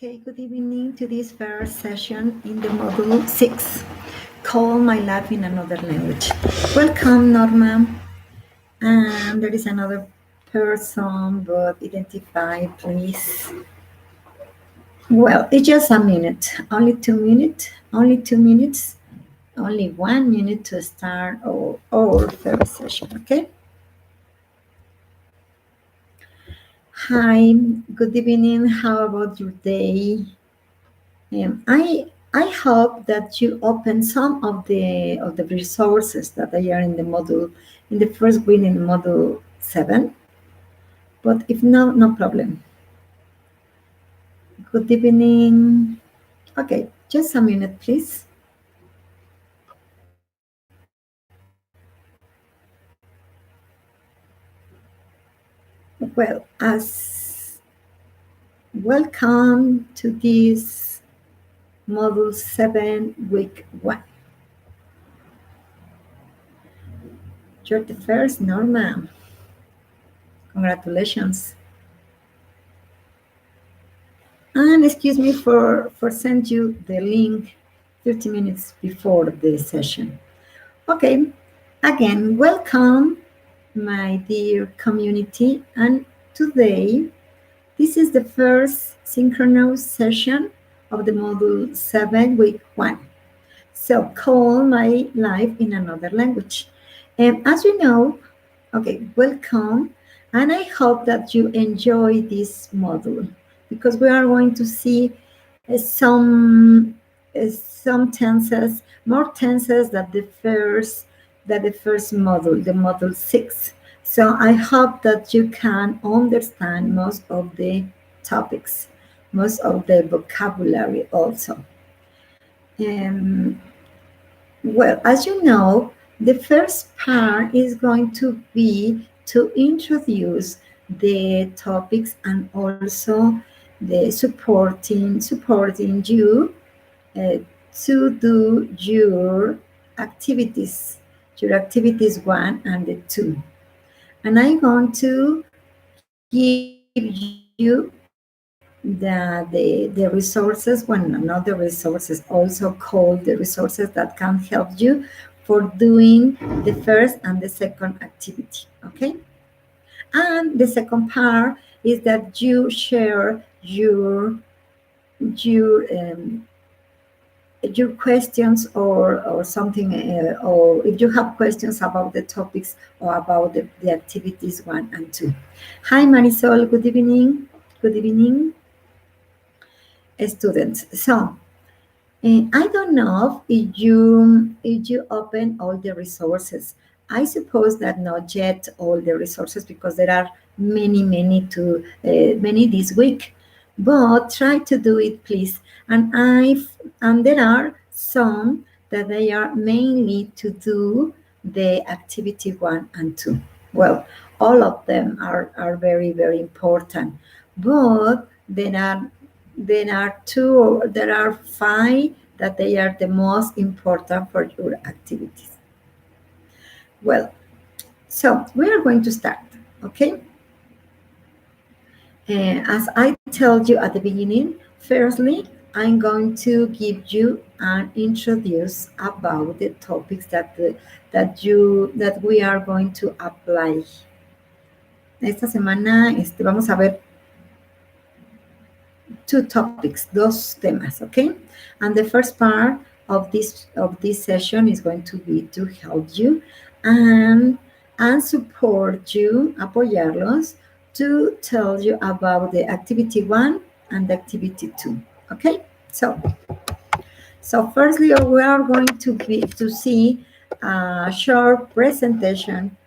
Okay, good evening to this first session in the module 6, Call My Life in Another Language. Welcome, Norma. And there is another person, but identify, please. Well, it's just a minute, only 2 minutes, only 1 minute to start our first session, okay? Hi, good evening. How about your day? I hope that you open some of the resources that they are in the module in the first week in module 7. But if not, no problem. Good evening. Okay, just a minute, please. Well, as welcome to this module 7, week 1. You're the first, Norma. Congratulations. And excuse me for send you the link 30 minutes before the session. Okay, again, welcome, my dear community. And today, this is the first synchronous session of the module 7, week 1. So, call my life in another language. And as you know, okay, welcome. And I hope that you enjoy this module because we are going to see some tenses, more tenses than the first module, the module 6. So I hope that you can understand most of the topics, most of the vocabulary also. Well, as you know, the first part is going to be to introduce the topics and also the supporting you to do your activities 1 and the 2. And I'm going to give you the resources, not the resources, also called the resources that can help you for doing the first and the second activity, okay? And the second part is that you share your questions or something, or if you have questions about the topics or about the activities 1 and 2. Hi, Marisol, good evening. Good evening, students. So, I don't know if you open all the resources. I suppose that not yet all the resources because there are many this week. But try to do it, please. And there are some that they are mainly to do the activity 1 and 2. Well, all of them are very important. But there are 5 that they are the most important for your activities. Well, so we are going to start, okay? As I told you at the beginning, firstly, I'm going to give you an introduce about the topics that we are going to apply. Esta semana vamos a ver 2 topics, 2 temas, okay? And the first part of this session is going to be to help you and support you, apoyarlos, to tell you about the activity 1 and the activity 2, okay? So firstly, we are going to see a short presentation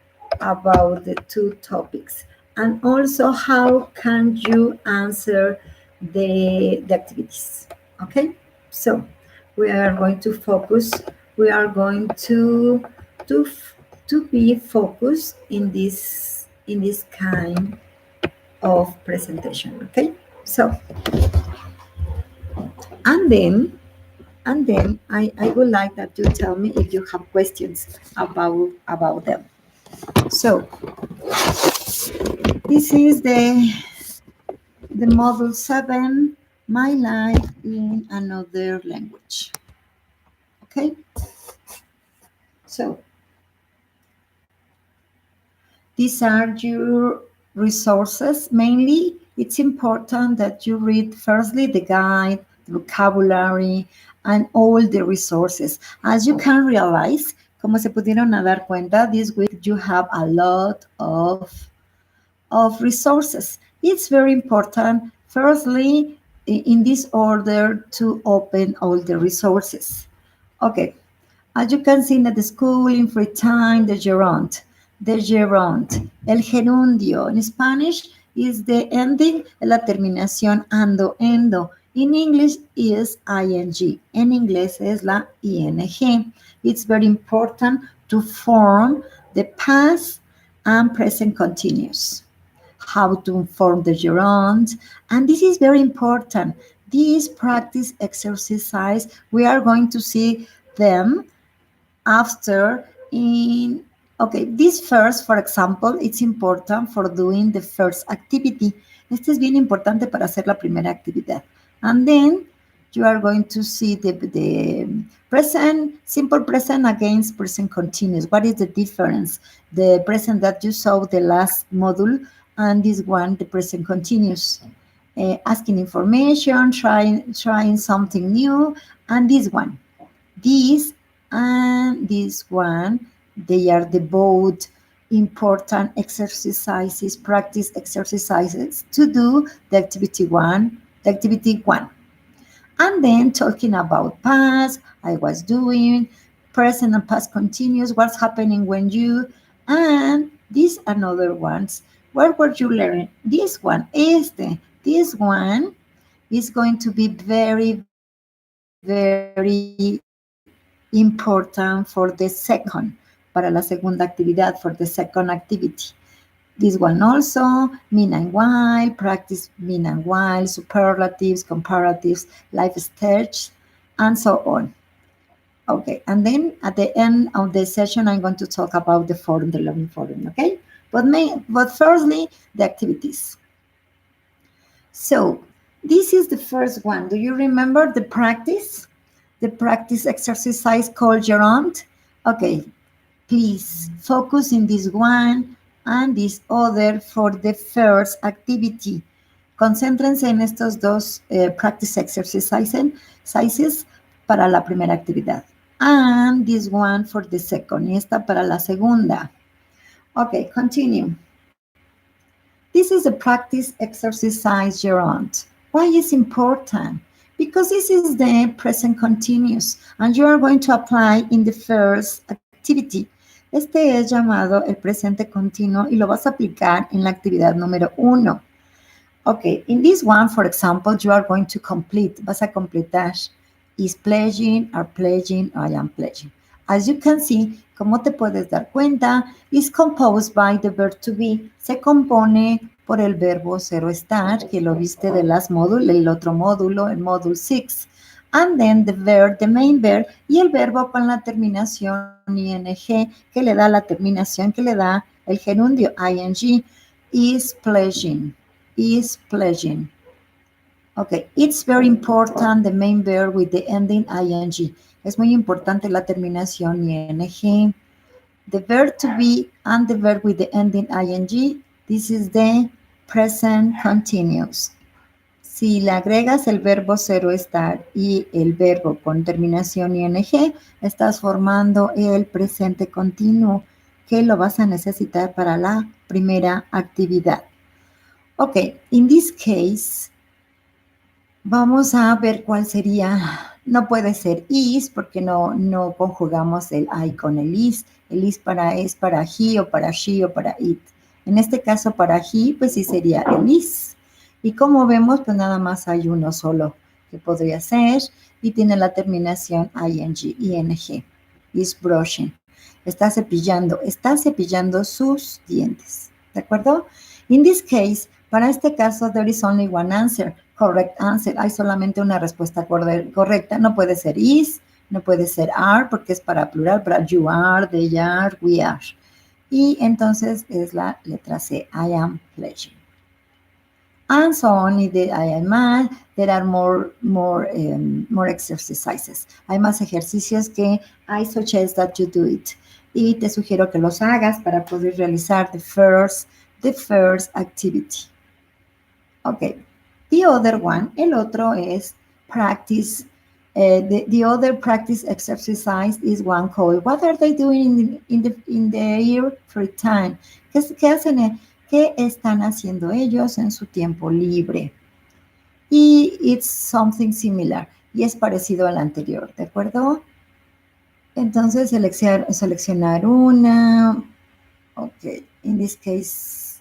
about the 2 topics and also how can you answer the activities, okay? So we are going to focus, we are going to be focused in this kind of presentation, okay? So and then I would like that you tell me if you have questions about them. So this is the module 7, my life in another language. Okay? So, these are your resources. Mainly, it's important that you read firstly the guide, the vocabulary, and all the resources. As you can realize, como se pudieron a dar cuenta, this week you have a lot of resources. It's very important, firstly, in this order, to open all the resources. Okay, as you can see in the school, in free time, the gerund, el gerundio. In Spanish is the ending, la terminación ando, endo. In English is ing. En inglés es la ing. It's very important to form the past and present continuous. How to form the gerund. And this is very important. This practice exercise, we are going to see them after in, okay, this first, for example, it's important for doing the first activity. Este es bien importante para hacer la primera actividad. And then you are going to see the present, simple present against present continuous. What is the difference? The present that you saw the last module and this one, the present continuous. Asking information, trying something new, and this one. This and this one, they are the both important exercises, practice exercises to do the activity one. And then talking about past, I was doing, present and past continuous, what's happening when you, and these another ones. What were you learning? This one, this one is going to be very, very important for the second, para la segunda actividad, for the second activity. This one also, mean and while, practice mean and while, superlatives, comparatives, life stage, and so on. Okay, and then at the end of the session, I'm going to talk about the forum, the learning forum, okay? But firstly, the activities. So, this is the first one. Do you remember the practice? The practice exercise called gerund? Okay, please focus in this one and this other for the first activity. Concéntrense en estos dos practice exercises para la primera actividad. And this one for the second. Y esta para la segunda. Okay, continue. This is a practice exercise gerund. Why is important? Because this is the present continuous and you are going to apply in the first activity. Este es llamado el presente continuo y lo vas a aplicar en la actividad número 1. Okay, in this one, for example, you are going to complete, vas a completar, is pledging, are pledging, I am pledging. As you can see, como te puedes dar cuenta, is composed by the verb to be. Se compone por el verbo ser o estar, que lo viste de las módulos, el otro módulo, el módulo 6. And then the verb, the main verb, y el verbo con la terminación ing, que le da la terminación, que le da el gerundio ing, is pledging. Is pledging. Okay, it's very important the main verb with the ending ing. Es muy importante la terminación ing. The verb to be and the verb with the ending ing, this is the present continuous. Si le agregas el verbo ser o estar y el verbo con terminación ing, estás formando el presente continuo que lo vas a necesitar para la primera actividad. Ok, in this case, vamos a ver cuál sería. No puede ser is porque no conjugamos el I con el is. El is es para he o para she o para it. En este caso para he, pues sí sería el is. Y como vemos, pues nada más hay uno solo que podría ser y tiene la terminación ing. Is brushing. Está cepillando sus dientes. ¿De acuerdo? In this case, para este caso, there is only one answer, correct answer. Hay solamente una respuesta correcta. No puede ser is, no puede ser are, porque es para plural, para you are, they are, we are. Y entonces es la letra C, I am pledging. And so on in the I am mad, there are more exercises. Hay más ejercicios que I suggest that you do it. Y te sugiero que los hagas para poder realizar the first activity. Okay. The other one, el otro es practice. The other practice exercise is one called what are they doing in their free time? ¿Qué hacen? ¿Qué están haciendo ellos en su tiempo libre? Y it's something similar. Y es parecido al anterior, ¿de acuerdo? Entonces, seleccionar una. Ok, in this case,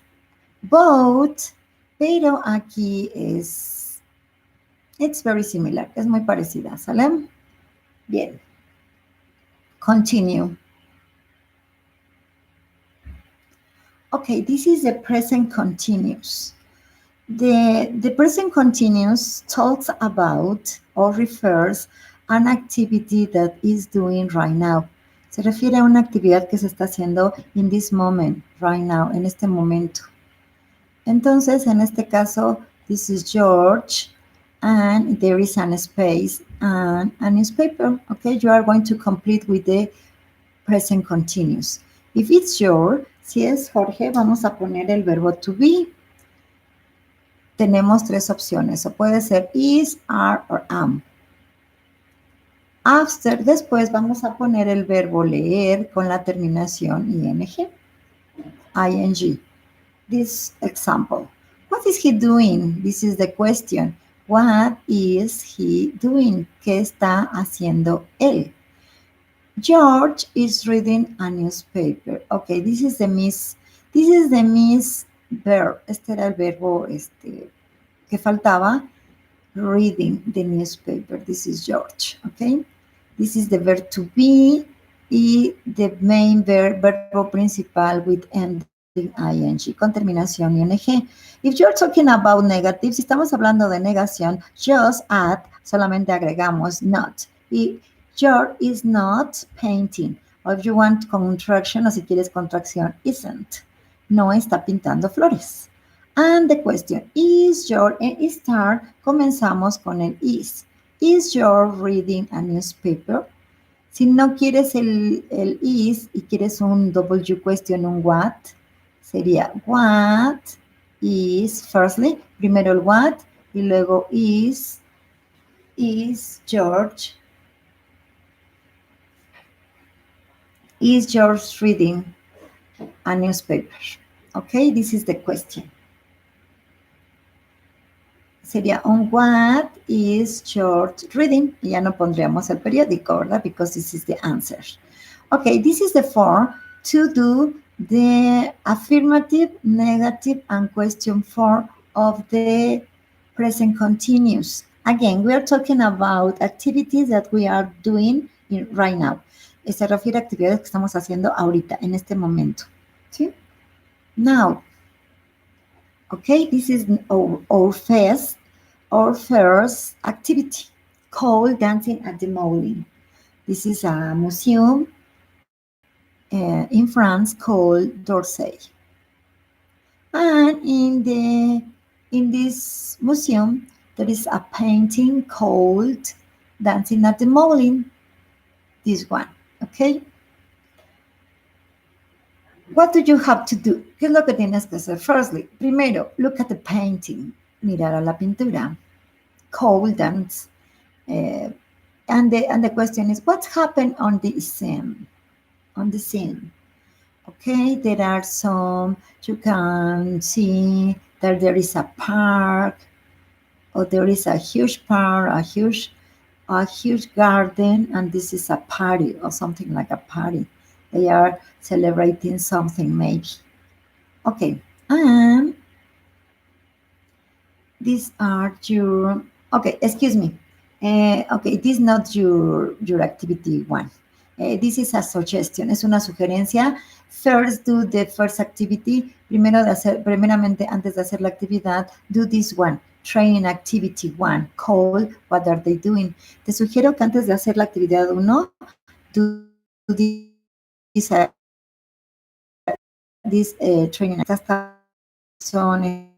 both. Pero aquí it's very similar. Es muy parecida, ¿sale? Bien. Continue. Okay, this is the present continuous. The present continuous talks about or refers an activity that is doing right now. Se refiere a una actividad que se está haciendo in this moment, right now, en este momento. Entonces, en este caso, this is George, and there is an space and a newspaper. Okay, you are going to complete with the present continuous. If it's your, si es Jorge, vamos a poner el verbo to be. Tenemos tres opciones, o puede ser is, are, or am. After, después vamos a poner el verbo leer con la terminación ing. ing. This example. What is he doing? This is the question. What is he doing? ¿Qué está haciendo él? George is reading a newspaper. Okay, this is the miss verb. Este era el verbo que faltaba. Reading the newspaper. This is George. Okay. This is the verb to be y the main verbo principal with ending ing, con terminación ing. If you're talking about negative, si estamos hablando de negación, just add, solamente agregamos not. Y George is not painting. Or if you want contraction, o si quieres contracción, isn't. No está pintando flores. And the question, is your, start, comenzamos con el is. Is your reading a newspaper? Si no quieres el is y quieres un W question, un what, sería what is, firstly, primero el what, y luego is George reading a newspaper? Okay, this is the question. Sería on what is George reading? Y ya no pondríamos el periódico, ¿verdad? Because this is the answer. Okay, this is the form to do the affirmative, negative, and question form of the present continuous. Again, we are talking about activities that we are doing right now. Se refiere a actividades que estamos haciendo ahorita, en este momento. ¿Sí? Now, okay, this is our first activity called Dancing at the Moulin. This is a museum in France called d'Orsay. And in this museum, there is a painting called Dancing at the Moulin. This one, okay? What do you have to do? ¿Qué es lo que tienes que hacer? Firstly, primero, look at the painting. Mirar a la pintura. Called dance. And the question is, what happened on the scene? On the scene. Okay, there are some, you can see that there is a park, or there is a huge park, a huge garden, and this is a party or something like a party. They are celebrating something maybe. Okay, and these are your, okay, excuse me. Okay, this is not your activity one. This is a suggestion, es una sugerencia. First, do the first activity. Primeramente, antes de hacer la actividad, do this one. Training activity one, called what are they doing. Te sugiero que antes de hacer la actividad 1, do this training. Estas son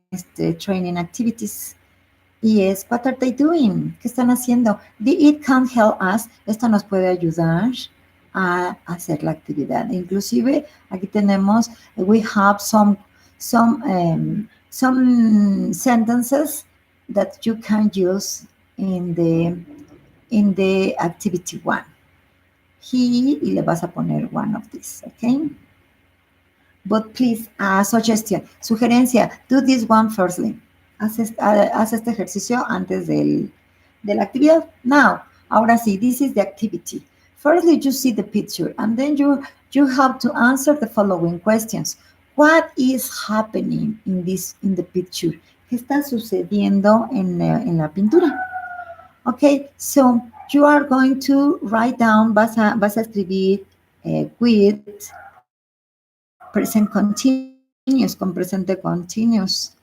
training activities. Yes, what are they doing? ¿Qué están haciendo? It can help us. Esto nos puede ayudar a hacer la actividad. Inclusive aquí tenemos, we have some sentences that you can use in the activity one. He, y le vas a poner one of these, okay? But please, suggestion, sugerencia, do this one firstly. Haz este ejercicio antes de la actividad. Now, ahora sí, this is the activity. Firstly, you see the picture, and then you have to answer the following questions. What is happening in the picture? ¿Qué está sucediendo en la pintura? Okay, so you are going to write down, vas a escribir with present continuous, con presente continuous.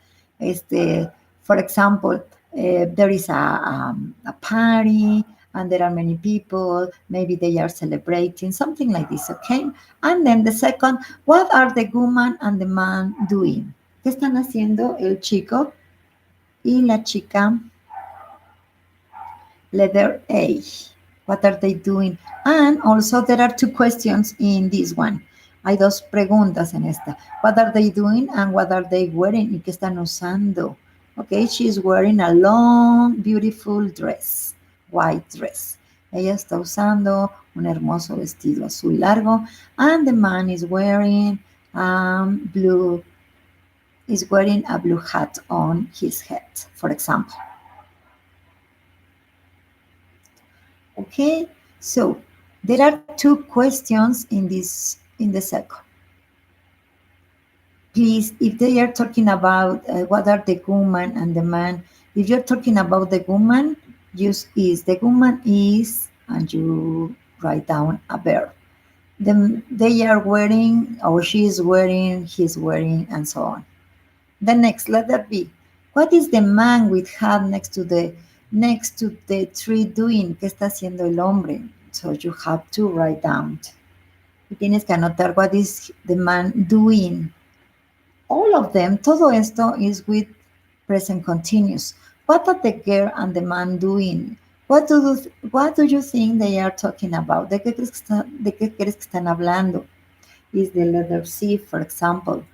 For example, there is a party and there are many people, maybe they are celebrating, something like this, okay? And then the second, what are the woman and the man doing? ¿Qué están haciendo el chico y la chica? Letter A. What are they doing? And also there are two questions in this one. Hay dos preguntas en esta. What are they doing and what are they wearing? ¿Y qué están usando? Okay, she's wearing a long, beautiful dress, white dress. Ella está usando un hermoso vestido azul largo. And the man is wearing a blue hat on his head, for example. Okay, so there are two questions in the second. Please, if they are talking about what are the woman and the man, if you're talking about the woman, use is. The woman is, and you write down a verb. They are wearing, or she is wearing, he's wearing, and so on. The next letter B. What is the man with hat next to the tree doing? ¿Qué está haciendo el hombre? So you have to write down. Y tienes que anotar what is the man doing. All of them, todo esto is with present continuous. What are the girl and the man doing? What do you think they are talking about? ¿De qué crees que están hablando? Is the letter C, for example.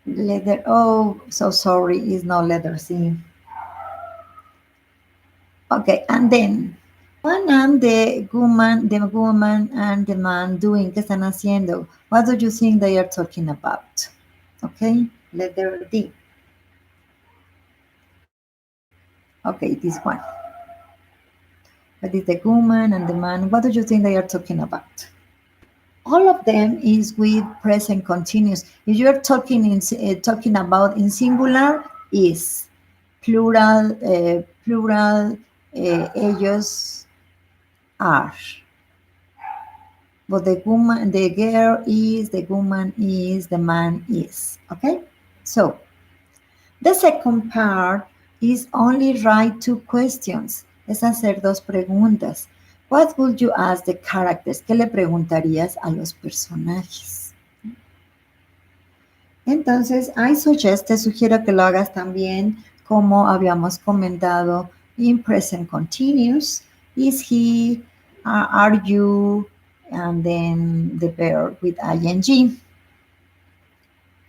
Letter O, so sorry, is no letter C. Okay, and then, what are the woman and the man doing? ¿Qué están haciendo? What do you think they are talking about? Okay, letter D. Okay, this one. What is the woman and the man? What do you think they are talking about? All of them is with present continuous. If you're talking about in singular, is plural, ellos are. But the girl is, the woman is, the man is. Okay? So, the second part is only write two questions. Es hacer dos preguntas. What would you ask the characters? ¿Qué le preguntarías a los personajes? Entonces, te sugiero que lo hagas también como habíamos comentado in present continuous. Is he, are you, and then the verb with ing.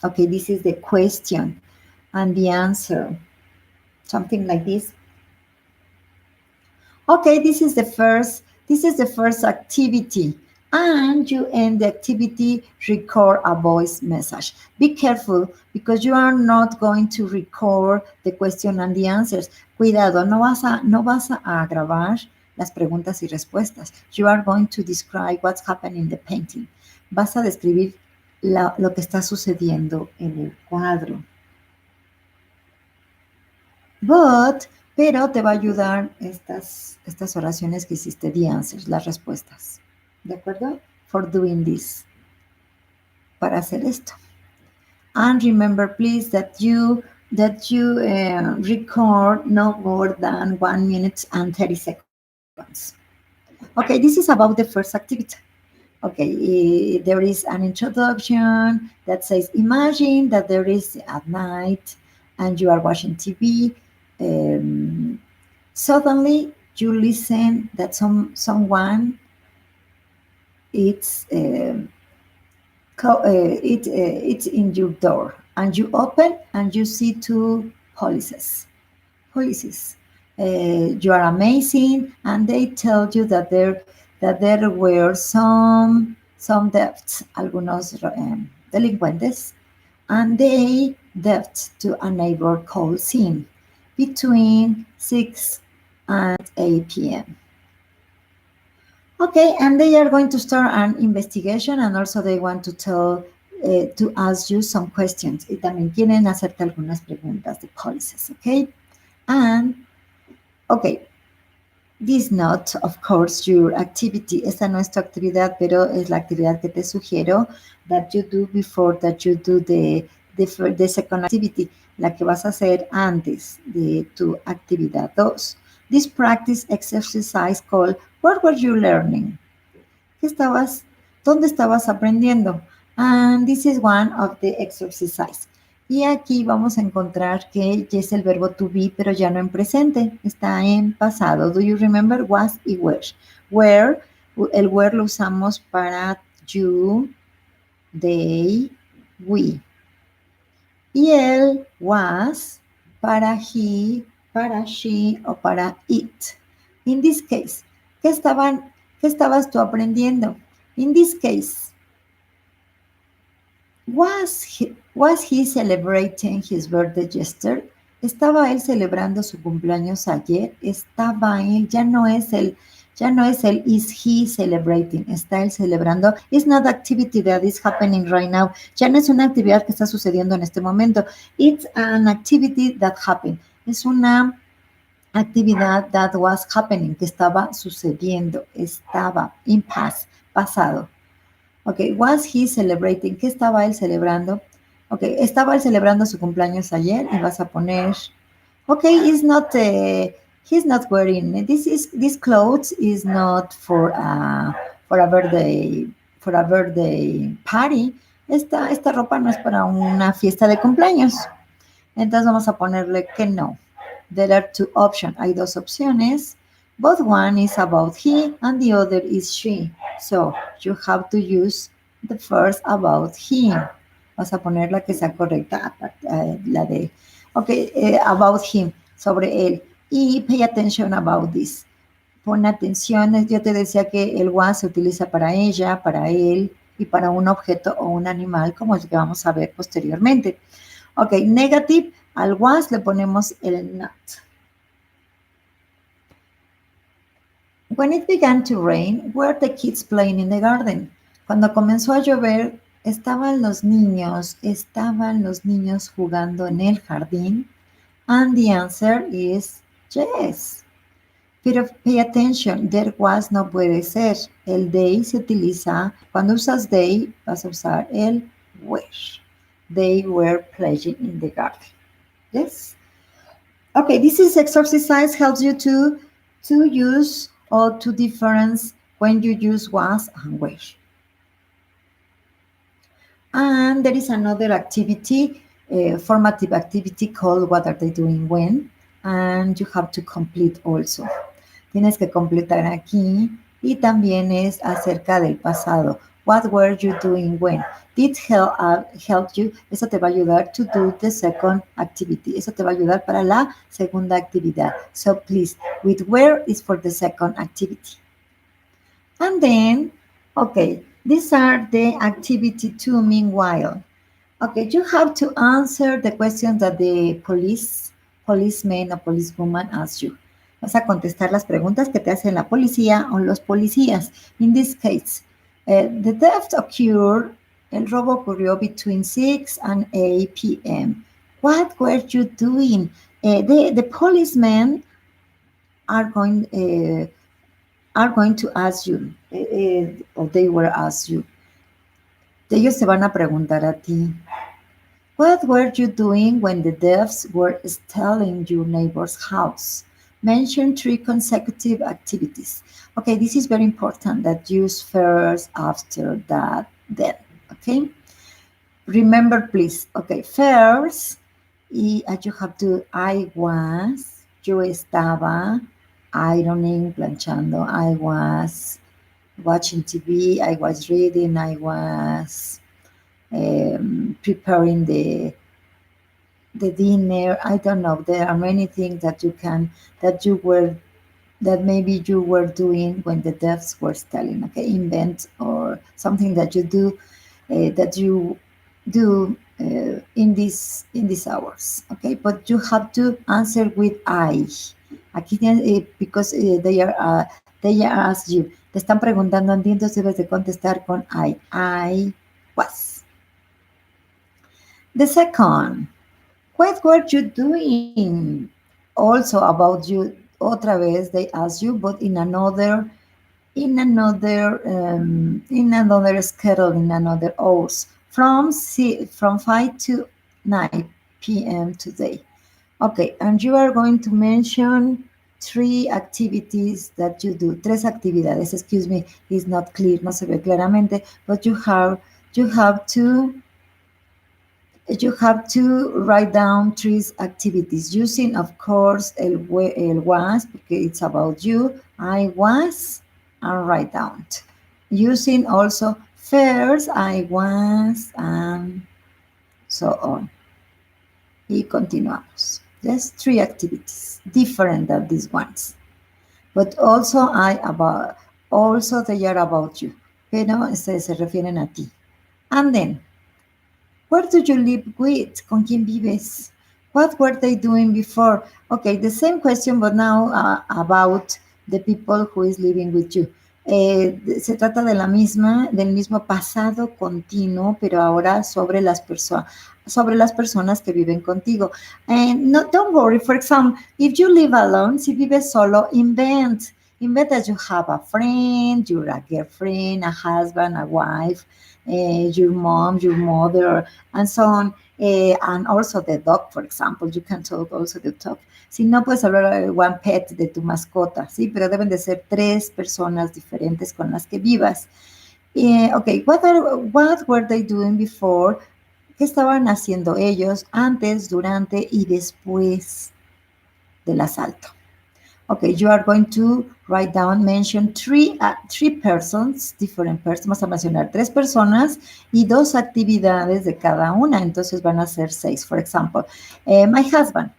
Okay, this is the question and the answer. Something like this. Okay, this is the first activity. And you end the activity, record a voice message. Be careful because you are not going to record the question and the answers. Cuidado, no vas a grabar las preguntas y respuestas. You are going to describe what's happening in the painting. Vas a describir lo que está sucediendo en el cuadro. Pero te va a ayudar estas oraciones que hiciste, the answers, las respuestas. ¿De acuerdo? For doing this. Para hacer esto. And remember, please, that you record no more than 1 minute and 30 seconds. Okay, this is about the first activity. Okay, there is an introduction that says, imagine that there is at night and you are watching TV. Suddenly you listen that someone it's it's in your door, and you open and you see two policies. You are amazing, and they tell you that there were some debts, algunos delincuentes, and they debt to a neighbor called Sin between 6 and 8 p.m. Okay, and they are going to start an investigation, and also they want to ask you some questions. Y también quieren hacerte algunas preguntas de policies, okay? And, okay, this not, of course, your activity. Esta no es tu actividad, pero es la actividad que te sugiero that you do before that you do the second activity, la que vas a hacer antes de tu actividad 2. This practice exercise called What Were You Learning? ¿Dónde estabas aprendiendo? And this is one of the exercise. Y aquí vamos a encontrar que ya es el verbo to be, pero ya no en presente, está en pasado. Do you remember? Was y were. Where, el where lo usamos para you, they, we. Y el was para he, para she o para it. In this case, ¿qué estabas tú aprendiendo? In this case, was he celebrating his birthday yesterday? ¿Estaba él celebrando su cumpleaños ayer? Estaba él, ya no es el is he celebrating, está él celebrando. It's not activity that is happening right now. Ya no es una actividad que está sucediendo en este momento. It's an activity that happened. Es una actividad that was happening, que estaba sucediendo, estaba in past, pasado. Ok, was he celebrating? ¿Qué estaba él celebrando? Ok, estaba él celebrando su cumpleaños ayer y vas a poner, ok, he's not wearing, this clothes is not for a birthday party. Esta ropa no es para una fiesta de cumpleaños. Entonces vamos a ponerle que no. There are two options. Hay dos opciones. Both one is about he and the other is she. So you have to use the first about him. Vas a poner la que sea correcta, la de, ok, about him, sobre él. Y pay attention about this. Pon atención, yo te decía que el was se utiliza para ella, para él y para un objeto o un animal, como el que vamos a ver posteriormente. Ok, negative, al was le ponemos el not. When it began to rain, were the kids playing in the garden? Cuando comenzó a llover, ¿estaban los niños jugando en el jardín? And the answer is yes. Pero pay attention, there was no puede ser. El they se utiliza, cuando usas they, vas a usar el were. They were playing in the garden. Yes? Okay, this is exercise helps you to use or to difference when you use was and were. And there is another activity, formative activity called What Are They Doing When? And you have to complete also. Tienes que completar aquí y también es acerca del pasado. What were you doing when? Did help you? Eso te va a ayudar to do the second activity. Eso te va a ayudar para la segunda actividad. So please, with where is for the second activity. And then, okay, these are the activity 2 meanwhile. Okay, you have to answer the questions that the policeman or policewoman asks you. Vas a contestar las preguntas que te hacen la policía o los policías. In this case, the theft occurred, el robo ocurrió between 6 and 8 p.m. What were you doing? The policemen are going to ask you, or they will ask you. Ellos te van a preguntar a ti. What were you doing when the thieves were stealing your neighbor's house? Mention 3 consecutive activities. Okay, this is very important that use first, after, that, then. Okay, remember please. Okay, first, you have to, I was, yo estaba, ironing, planchando, I was watching TV, I was reading, I was preparing the dinner. I don't know. There are many things that that maybe you were doing when the devs were telling. Okay, invent or something that you do in these hours. Okay, but you have to answer with I. Aquí because they are asked you. Te están preguntando a ti, entonces debes de contestar con I. I was. The second, what were you doing? Also about you, otra vez they ask you, but in another schedule, in another hours, from 5 to 9 p.m. today. Okay, and you are going to mention 3 activities that you do. Tres actividades, excuse me, is not clear, no se ve claramente, but you have to write down 3 activities using, of course, el was, because it's about you, I was, and write down. Using also first, I was, and so on. Y continuamos. There's 3 activities, different than these ones. But also they are about you. Pero se refieren a ti. And then, where do you live with? ¿Con quién vives? What were they doing before? Okay, the same question, but now about the people who is living with you. Se trata del mismo pasado continuo, pero ahora sobre las personas que viven contigo. And no, don't worry, for example, if you live alone, si vives solo, invent that you have a friend, you're a girlfriend, a husband, a wife, your mom, your mother, and so on. And also the dog, for example, you can talk also the dog. Si no, puedes hablar de one pet, de tu mascota, ¿sí? Pero deben de ser 3 personas diferentes con las que vivas. Okay, what were they doing before? ¿Qué estaban haciendo ellos antes, durante y después del asalto? Okay, you are going to write down, mention 3 persons, different persons. Vamos a mencionar 3 personas y 2 actividades de cada una. Entonces van a ser 6. For example, my husband.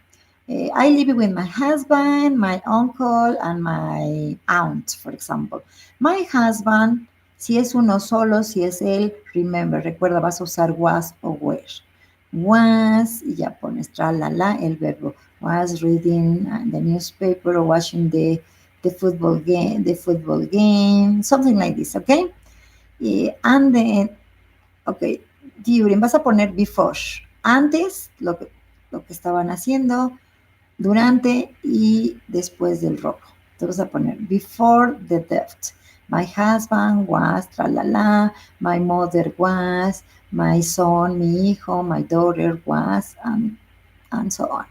I live with my husband, my uncle, and my aunt, for example. My husband, si es uno solo, si es él, remember, recuerda, vas a usar was o were. Was, y ya pones tralala, el verbo. Was reading the newspaper or watching the football game, something like this, okay? And then, okay, during, vas a poner before. Antes, lo que estaban haciendo, durante y después del robo. Entonces vas a poner before the theft. My husband was, tralala, my mother was, my son, mi hijo, my daughter was, and so on.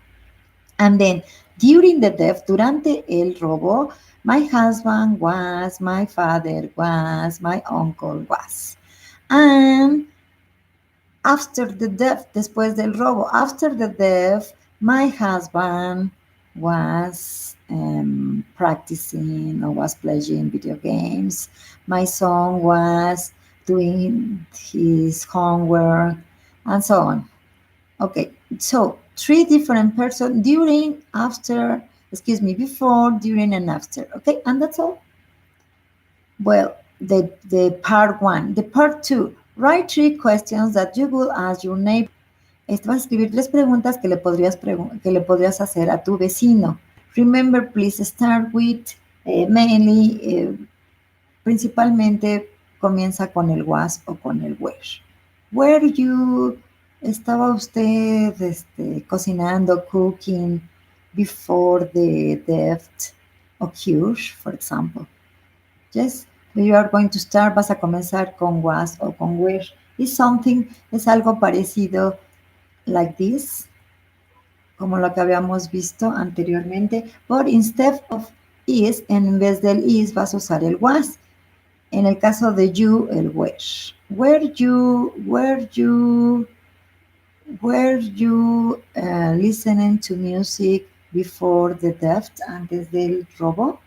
And then during the theft, durante el robo, my husband was, my father was, my uncle was. And after the theft, después del robo, after the theft, my husband was practicing or was playing video games. My son was doing his homework, and so on. Okay, so 3 different persons during, after, before, during, and after. Okay, and that's all. Well, the part 1. The part 2. Write 3 questions that you will ask your neighbor. Vas a escribir 3 preguntas que le podrías hacer a tu vecino. Remember, please start with mainly, principalmente comienza con el was o con el were. Were you, estaba usted cocinando, cooking, before the theft occurred, for example. Yes, you are going to start, vas a comenzar con was o con were. Es algo parecido like this. como lo que habíamos visto anteriormente, but instead of is, en vez del is vas a usar el was. En el caso de you, el were. Were you listening to music before the theft, antes del robo?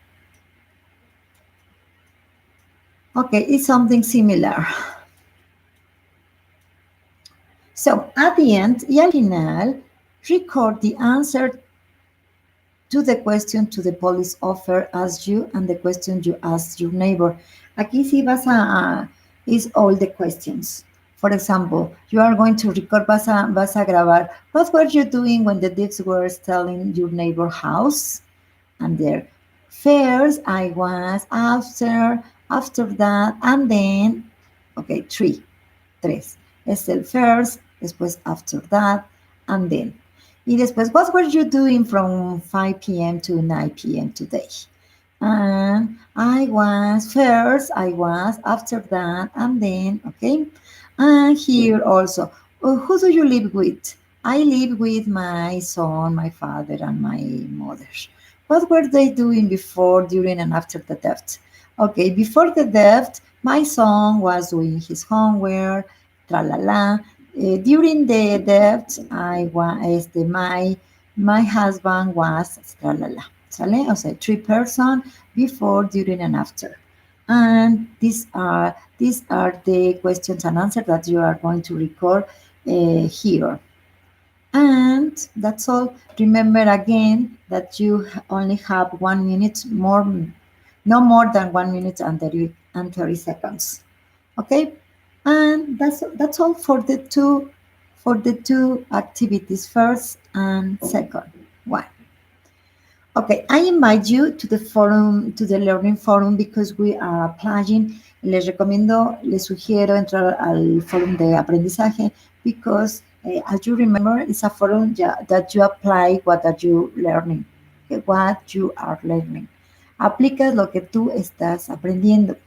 Okay, it's something similar. So, at the end, y al final, record the answer to the question to the police officer asked you and the question you asked your neighbor. Aquí sí is all the questions. For example, you are going to record, vas a grabar, what were you doing when the thieves were stealing your neighbor house? And there, first I was, after that, and then, okay, tres. Es el first, después after that, and then. Y después, what were you doing from 5 p.m. to 9 p.m. today? And I was, after that, and then, okay? And here also, who do you live with? I live with my son, my father, and my mother. What were they doing before, during, and after the theft? Okay, before the theft, my son was doing his homework, tra-la-la. During the theft, my husband was, tra-la-la. ¿Sale? O sea, three person before, during, and after. And these are the questions and answers that you are going to record here. And that's all. Remember again that you only have 1 minute more, no more than 1 minute and 30 seconds. Okay, and that's all for the two activities, first and second one. Okay, I invite you to the forum, to the learning forum, because we are applying. Les sugiero entrar al forum de aprendizaje, because as you remember, it's a forum that you apply what are you learning, what you are learning. Aplicas lo que tú estás aprendiendo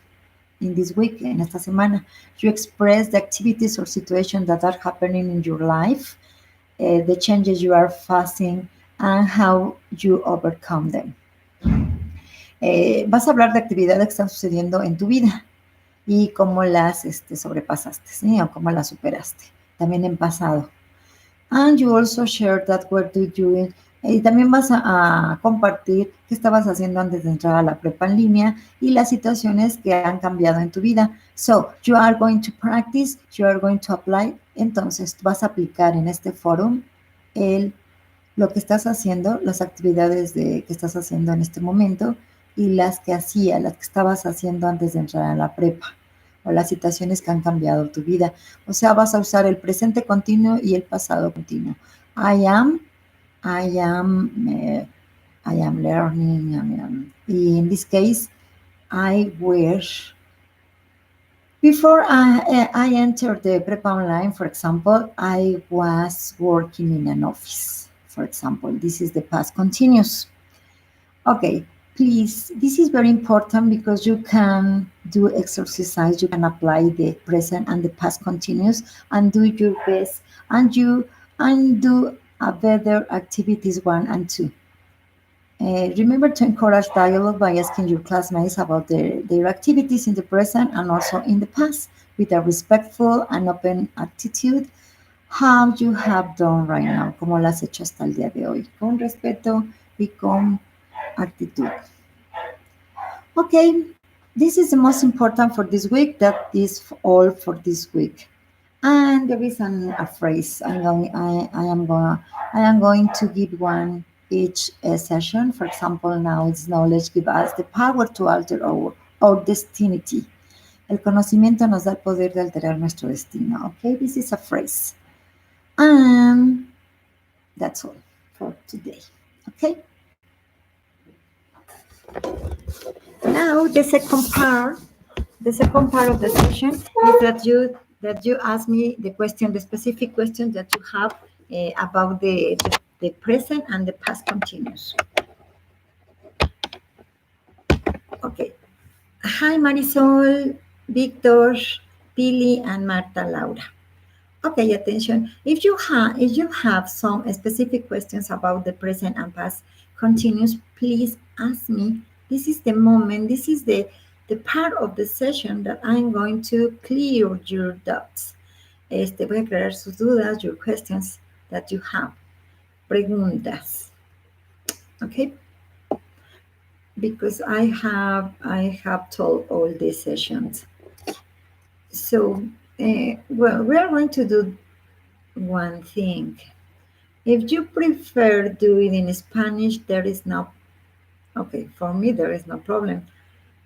in this week, en esta semana. You express the activities or situations that are happening in your life, the changes you are facing, and how you overcome them. Vas a hablar de actividades que están sucediendo en tu vida y cómo las sobrepasaste, ¿sí? O cómo las superaste, también en pasado. And you also share that what do you, y también vas a compartir qué estabas haciendo antes de entrar a la prepa en línea y las situaciones que han cambiado en tu vida. So, you are going to practice, you are going to apply. Entonces, vas a aplicar en este foro lo que estás haciendo, las actividades que estás haciendo en este momento y las que estabas haciendo antes de entrar a la prepa, o las situaciones que han cambiado tu vida. O sea, vas a usar el presente continuo y el pasado continuo. I am learning. In this case, I wish. Before I entered the Prepa Online, for example, I was working in an office. For example, this is the past continuous. Okay, please, this is very important because you can do exercise, you can apply the present and the past continuous and do your best, and do a better activities 1 and 2. Remember to encourage dialogue by asking your classmates about their activities in the present and also in the past with a respectful and open attitude. How you have done right now, como lo has hecho hasta el día de hoy, con respeto y con actitud. Okay, this is the most important for this week. That is all for this week. And there is a phrase I am going to give one each session. For example, now it's knowledge gives us the power to alter our destiny. El conocimiento nos da el poder de alterar nuestro destino. Okay, this is a phrase. And that's all for today. Okay. Now the second part of the session is that you ask me the question, the specific question that you have about the present and the past continuous. Okay. Hi, Marisol, Victor, Pili, and Marta Laura. Okay, attention. If you have some specific questions about the present and past continuous, please ask me. This is the moment. This is the part of the session that I'm going to clear your doubts. Voy a aclarar sus dudas, your questions that you have. Preguntas. Okay? Because I have told all these sessions. So, well, we are going to do one thing. If you prefer doing in Spanish, there is no, okay, for me, there is no problem.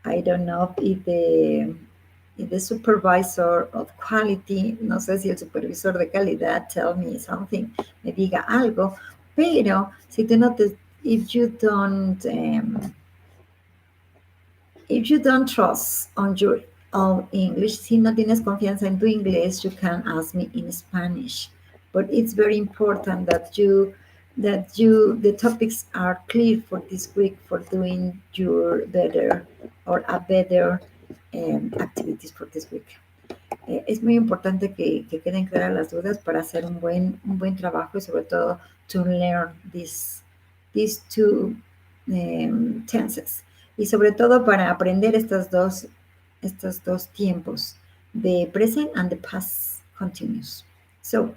I don't know if the supervisor of quality, no sé si el supervisor de calidad tell me something, me diga algo, pero si tú no te, if you don't trust on your own English, si no tienes confianza en tu inglés, you can ask me in Spanish. But it's very important the topics are clear for this week for doing your better or a better activities for this week. Es muy importante que queden claras las dudas para hacer un buen trabajo y sobre todo to learn these two tenses. Y sobre todo para aprender estos dos tiempos, the present and the past continuous. So,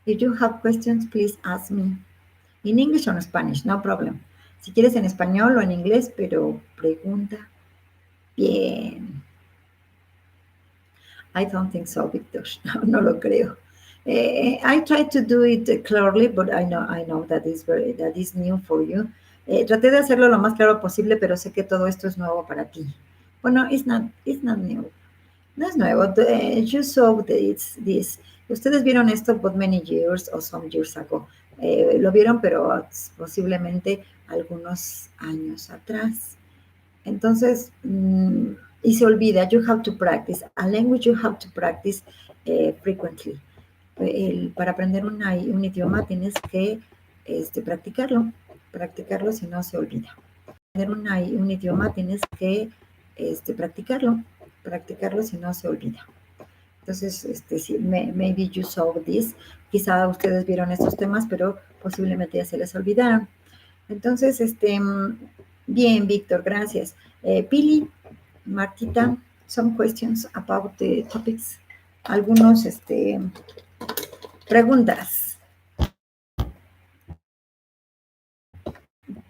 if you have questions, please ask me in English or in Spanish, no problem. Si quieres en español o en inglés, pero pregunta bien. I don't think so, Victor. No lo creo. I try to do it clearly, but I know that is new for you. Traté de hacerlo lo más claro posible, pero sé que todo esto es nuevo para ti. Bueno, it's not new. No es nuevo. You saw this. Ustedes vieron esto but many years or some years ago. Lo vieron, pero posiblemente algunos años atrás. Entonces, y se olvida, you have to practice. A language you have to practice frequently. Para aprender un idioma tienes que practicarlo si no se olvida. Para aprender un idioma tienes que practicarlo si no se olvida. Entonces, sí, maybe you saw this. Quizá ustedes vieron estos temas, pero posiblemente ya se les olvidaron. Entonces, bien, Víctor, gracias. Pili, Martita, some questions about the topics. Algunos, preguntas.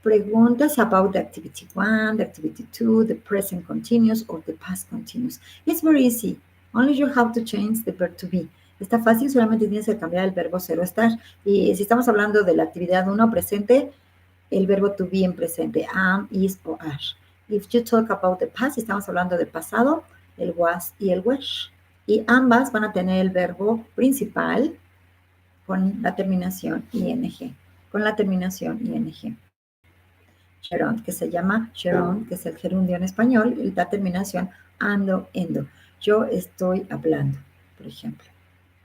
Preguntas about the activity 1, the activity 2, the present continuous or the past continuous. It's very easy. Only you have to change the verb to be. Está fácil, solamente tienes que cambiar el verbo ser o estar. Y si estamos hablando de la actividad 1 presente, el verbo to be en presente, am, is o are. If you talk about the past, estamos hablando del pasado, el was y el were. Y ambas van a tener el verbo principal con la terminación ing. Con la terminación ing. Sharon, que se llama Sharon, que es el gerundio en español, y la terminación ando, endo. Yo estoy hablando, por ejemplo.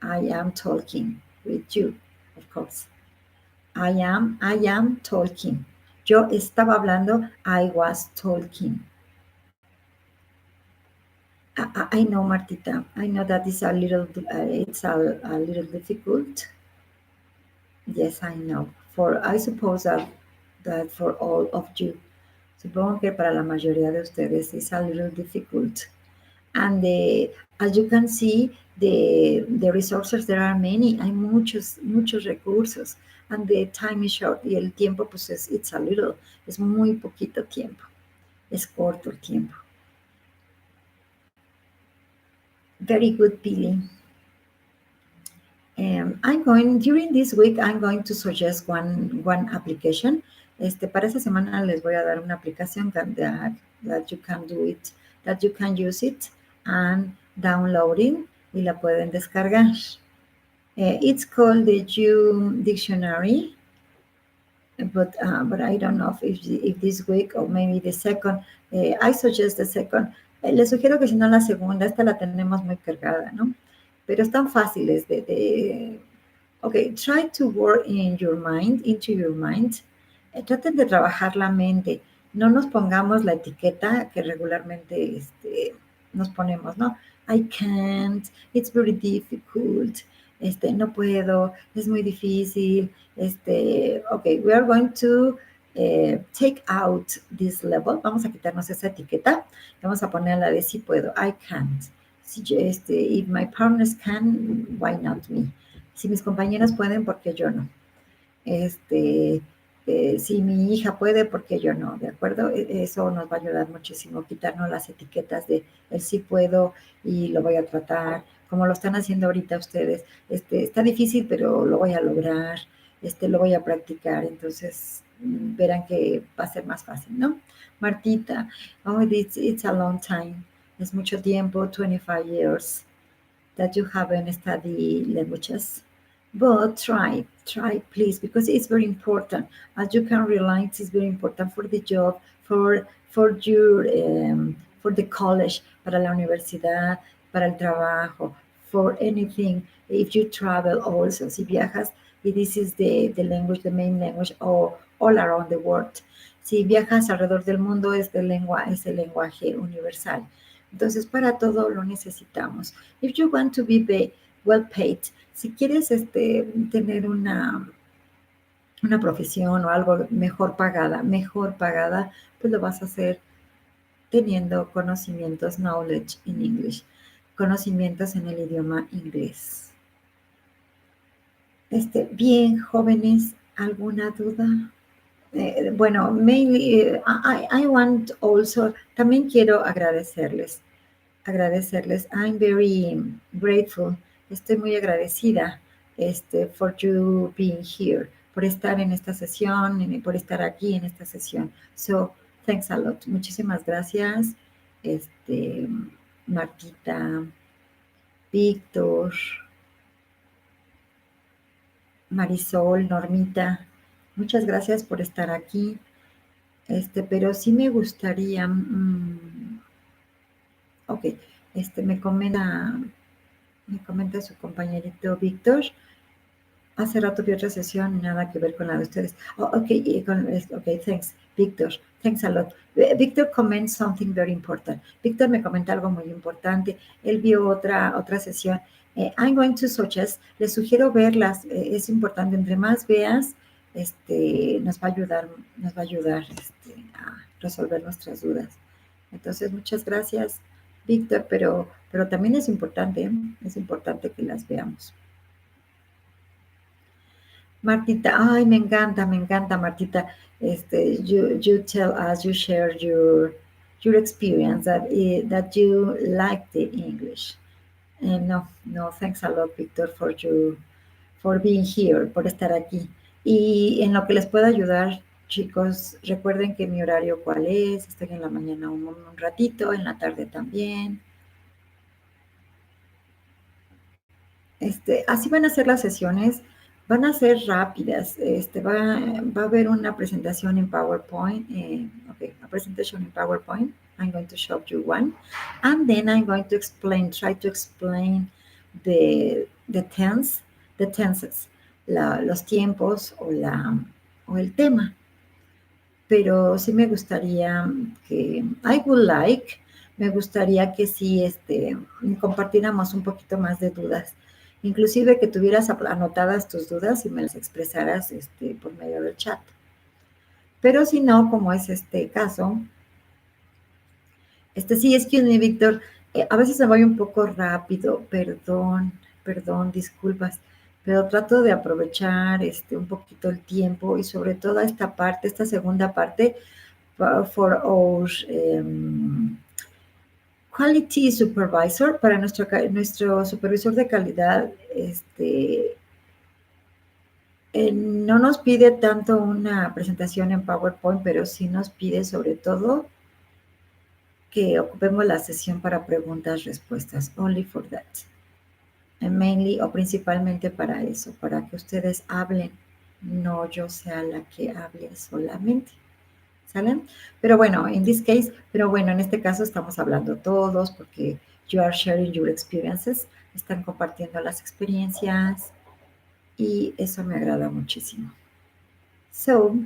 I am talking with you, of course. I am talking. Yo estaba hablando, I was talking. I know, Martita. I know that is a little difficult. Yes, I know. I suppose that for all of you. Supongo que para la mayoría de ustedes is a little difficult. And as you can see, the resources, there are many. Hay muchos recursos. And the time is short. Y el tiempo, pues, it's a little. Es muy poquito tiempo. Es corto el tiempo. Very good, Billy. During this week, I'm going to suggest one application. Para esta semana les voy a dar una aplicación that you can do it, that you can use it and downloading y la pueden descargar. It's called the You Dictionary, but I don't know if this week or maybe the second. I suggest the second. Les sugiero que si no la segunda, esta la tenemos muy cargada, ¿no? Pero están fáciles okay, try to work into your mind. Traten de trabajar la mente. No nos pongamos la etiqueta que regularmente nos ponemos, ¿no? I can't, it's very difficult, no puedo, es muy difícil, okay, we are going to take out this level, vamos a quitarnos esa etiqueta, vamos a poner la de sí puedo, I can't. Si if my partners can, why not me? Si mis compañeros pueden, ¿por qué yo no? Si mi hija puede, ¿por qué yo no? ¿De acuerdo? Eso nos va a ayudar muchísimo, quitarnos las etiquetas de el sí puedo y lo voy a tratar, como lo están haciendo ahorita ustedes. Está difícil, pero lo voy a lograr, lo voy a practicar, entonces verán que va a ser más fácil, ¿no? Martita, oh, it's a long time. Es mucho tiempo, 25 years, that you haven't studied languages. But try please, because it's very important. As you can realize, it's very important for the job, for your for the college, para la universidad, para el trabajo, for anything. If you travel also, si viajas, y this is the language, the main language, all around the world. Si viajas alrededor del mundo, es el lenguaje universal. Entonces, para todo lo necesitamos. If you want to be well paid, si quieres tener una profesión o algo mejor pagada, pues lo vas a hacer teniendo conocimientos, knowledge in English, conocimientos en el idioma inglés. Bien, jóvenes, ¿alguna duda? Bueno, mainly, I want also, también quiero agradecerles. I'm very grateful. Estoy muy agradecida for you being here, por estar en esta sesión, por estar aquí en esta sesión. So, thanks a lot. Muchísimas gracias. Martita, Víctor, Marisol, Normita, muchas gracias por estar aquí. Pero sí me gustaría, ok, me comenta su compañerito Víctor. Hace rato vi otra sesión, nada que ver con la de ustedes. Oh, okay, thanks, Víctor. Thanks a lot. Víctor comments something very important. Víctor me comenta algo muy importante. Él vio otra sesión. I'm going to suggest, les sugiero verlas. Es importante, entre más veas, nos va a ayudar a resolver nuestras dudas. Entonces, muchas gracias, Víctor, pero también es importante que las veamos. Martita, ay, me encanta, Martita. You tell us, you share your experience that you like the English. And no, thanks a lot, Victor, for being here, por estar aquí. Y en lo que les pueda ayudar, chicos, recuerden que mi horario cuál es. Estoy en la mañana un ratito, en la tarde también. Así van a ser las sesiones. Van a ser rápidas. Va a haber una presentación en PowerPoint. A presentation in PowerPoint. I'm going to show you one. And then I'm going to try to explain the tenses, los tiempos o el tema. Pero sí me gustaría me gustaría que sí compartiéramos un poquito más de dudas. Inclusive que tuvieras anotadas tus dudas y me las expresaras por medio del chat. Pero si no, como es este caso, sí, excuse me, Víctor, a veces me voy un poco rápido, perdón, disculpas, pero trato de aprovechar un poquito el tiempo y sobre todo esta segunda parte, for our Quality Supervisor, para nuestro supervisor de calidad, no nos pide tanto una presentación en PowerPoint, pero sí nos pide sobre todo que ocupemos la sesión para preguntas-respuestas, only for that. And mainly o principalmente para eso, para que ustedes hablen, no yo sea la que hable solamente. ¿Salen? Pero bueno, en este caso estamos hablando todos porque you are sharing your experiences, están compartiendo las experiencias y eso me agrada muchísimo. So,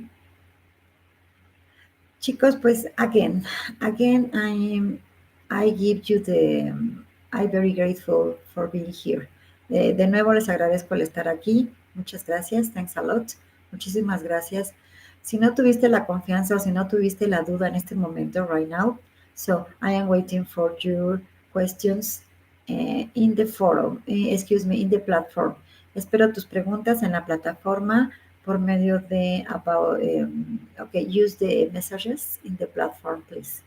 chicos, pues again, I'm very grateful for being here. De nuevo les agradezco el estar aquí. Muchas gracias. Thanks a lot. Muchísimas gracias. Si no tuviste la confianza o si no tuviste la duda en este momento, right now, so I am waiting for your questions in the forum, in the platform. Espero tus preguntas en la plataforma por medio de okay, use the messages in the platform, please.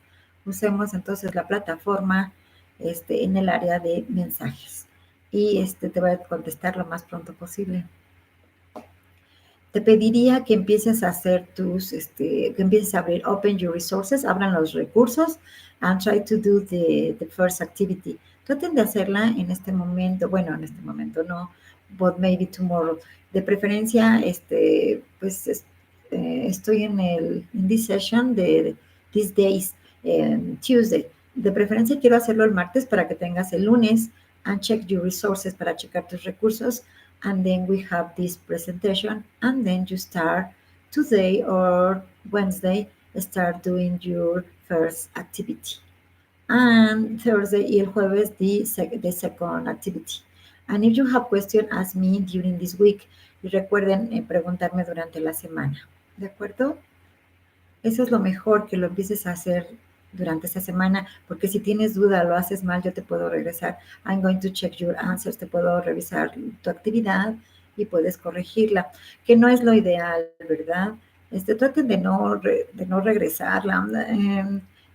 Usemos entonces la plataforma en el área de mensajes y te voy a contestar lo más pronto posible. Te pediría que empieces a hacer que empieces a abrir, open your resources, abran los recursos, and try to do the first activity. Traten de hacerla en este momento, bueno, en este momento no, but maybe tomorrow. De preferencia, pues, estoy in this session de these days, Tuesday. De preferencia quiero hacerlo el martes para que tengas el lunes and check your resources para checar tus recursos. And then we have this presentation, and then you start today or Wednesday, start doing your first activity. And Thursday y el jueves, the second activity. And if you have questions, ask me during this week. Y recuerden preguntarme durante la semana. ¿De acuerdo? Eso es lo mejor, que lo empieces a hacer durante esta semana, porque si tienes duda, lo haces mal, yo te puedo regresar. I'm going to check your answers, te puedo revisar tu actividad y puedes corregirla, que no es lo ideal, ¿verdad? Traten de no regresarla.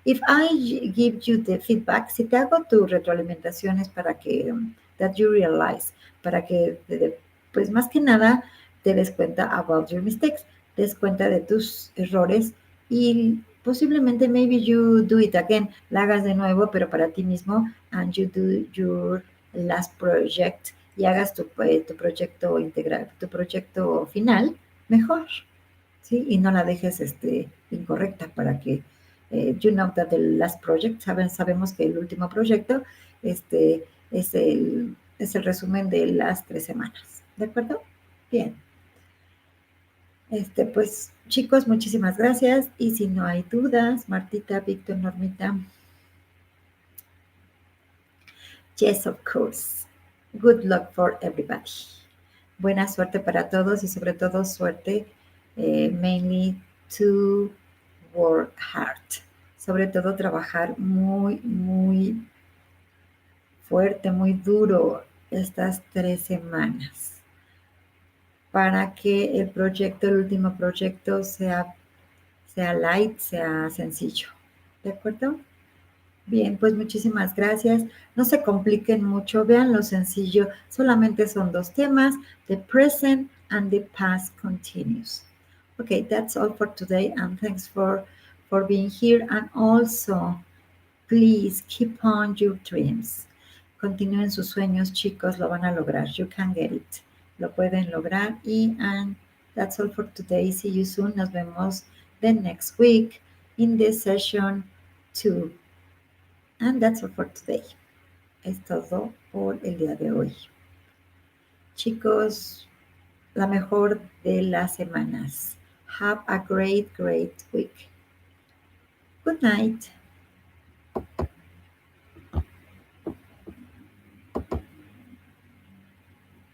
If I give you the feedback, si te hago tu retroalimentación es para que, that you realize, para que, pues más que nada, te des cuenta about your mistakes, te des cuenta de tus errores y posiblemente maybe you do it again, la hagas de nuevo, pero para ti mismo, and you do your last project y hagas tu proyecto integral, tu proyecto final mejor, ¿sí? Y no la dejes incorrecta para que you know that the last project, sabemos que el último proyecto es el resumen de las 3 semanas, ¿de acuerdo? Bien. Pues chicos, muchísimas gracias. Y si no hay dudas, Martita, Víctor, Normita. Yes, of course. Good luck for everybody. Buena suerte para todos y sobre todo suerte, mainly to work hard. Sobre todo trabajar muy, muy fuerte, muy duro estas 3 semanas para que el proyecto, el último proyecto sea light, sea sencillo. ¿De acuerdo? Bien, pues muchísimas gracias. No se compliquen mucho, vean lo sencillo. Solamente son 2 temas, the present and the past continuous. Okay, that's all for today, and thanks for being here. And also, please keep on your dreams. Continúen sus sueños, chicos, lo van a lograr. You can get it. Lo pueden lograr. And that's all for today. See you soon. Nos vemos the next week in this session 2. And that's all for today. Es todo por el día de hoy. Chicos, la mejor de las semanas. Have a great, great week. Good night.